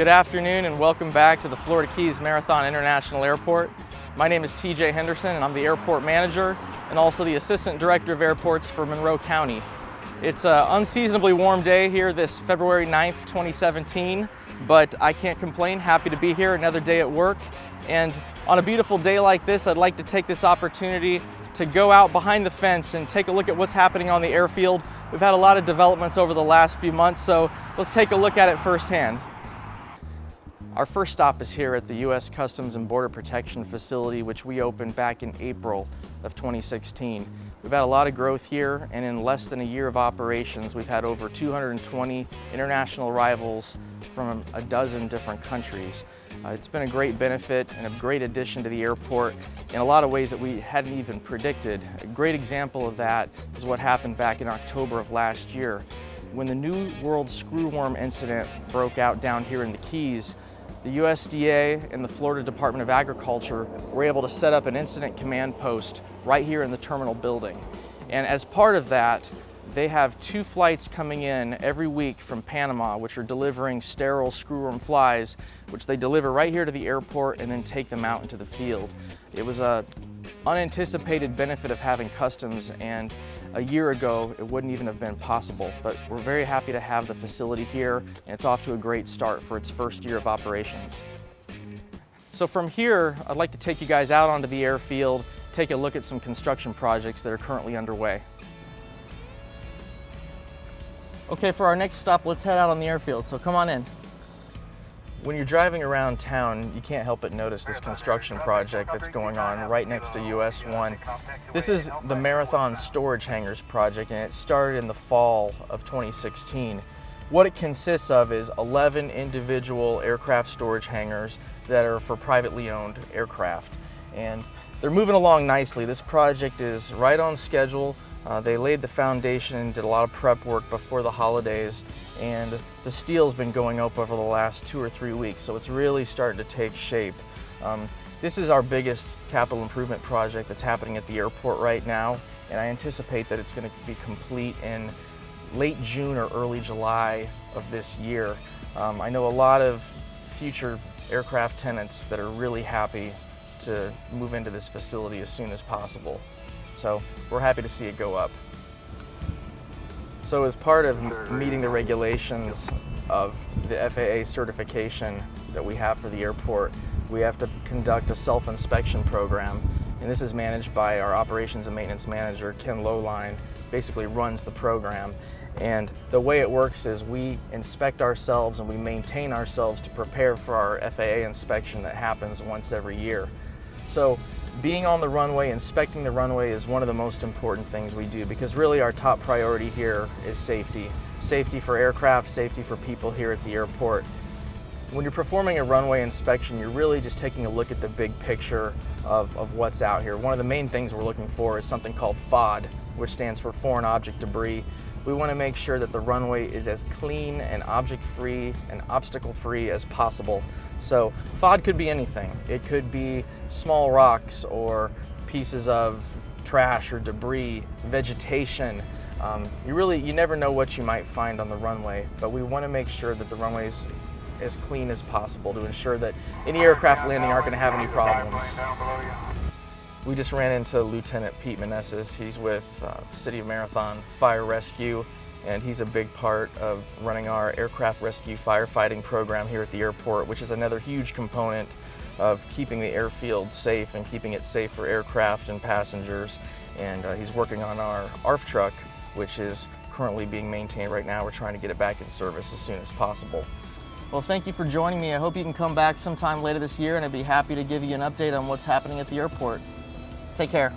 Good afternoon and welcome back to the Florida Keys Marathon International Airport. My name is TJ Henderson and I'm the airport manager and also the Assistant Director of Airports for Monroe County. It's an unseasonably warm day here this February 9th, 2017, but I can't complain. Happy to be here, another day at work. And on a beautiful day like this, I'd like to take this opportunity to go out behind the fence and take a look at what's happening on the airfield. We've had a lot of developments over the last few months, so let's take a look at it firsthand. Our first stop is here at the U.S. Customs and Border Protection facility, which we opened back in April of 2016. We've had a lot of growth here, and in less than a year of operations, we've had over 220 international arrivals from a dozen different countries. It's been a great benefit and a great addition to the airport in a lot of ways that we hadn't even predicted. A great example of that is what happened back in October of last year. When the New World screwworm incident broke out down here in the Keys, the USDA and the Florida Department of Agriculture were able to set up an incident command post right here in the terminal building. And as part of that, they have 2 flights coming in every week from Panama, which are delivering sterile screwworm flies, which they deliver right here to the airport and then take them out into the field. It was an unanticipated benefit of having customs, and a year ago, it wouldn't even have been possible, but we're very happy to have the facility here, and it's off to a great start for its first year of operations. So from here, I'd like to take you guys out onto the airfield, take a look at some construction projects that are currently underway. Okay, for our next stop, let's head out on the airfield, so come on in. When you're driving around town, you can't help but notice this construction project that's going on right next to US 1. This is the Marathon Storage Hangars project, and it started in the fall of 2016. What it consists of is 11 individual aircraft storage hangars that are for privately owned aircraft. And they're moving along nicely. This project is right on schedule. They laid the foundation and did a lot of prep work before the holidays, and the steel's been going up over the last 2 or 3 weeks, so it's really starting to take shape. This is our biggest capital improvement project that's happening at the airport right now, and I anticipate that it's going to be complete in late June or early July of this year. I know a lot of future aircraft tenants that are really happy to move into this facility as soon as possible. So we're happy to see it go up. So as part of meeting the regulations of the FAA certification that we have for the airport, we have to conduct a self-inspection program. And this is managed by our operations and maintenance manager, Ken Lowline, basically runs the program. And the way it works is we inspect ourselves and we maintain ourselves to prepare for our FAA inspection that happens once every year. So being on the runway, inspecting the runway is one of the most important things we do, because really our top priority here is safety. Safety for aircraft, safety for people here at the airport. When you're performing a runway inspection, you're really just taking a look at the big picture of what's out here. One of the main things we're looking for is something called FOD, which stands for Foreign Object Debris. We want to make sure that the runway is as clean and object-free and obstacle-free as possible. So FOD could be anything. It could be small rocks or pieces of trash or debris, vegetation. You never know what you might find on the runway, but we want to make sure that the runway is as clean as possible to ensure that any aircraft landing aren't going to have any problems. We just ran into Lieutenant Pete Meneses. He's with City of Marathon Fire Rescue, and he's a big part of running our aircraft rescue firefighting program here at the airport, which is another huge component of keeping the airfield safe and keeping it safe for aircraft and passengers. And he's working on our ARF truck, which is currently being maintained right now. We're trying to get it back in service as soon as possible. Well, thank you for joining me. I hope you can come back sometime later this year, and I'd be happy to give you an update on what's happening at the airport. Take care.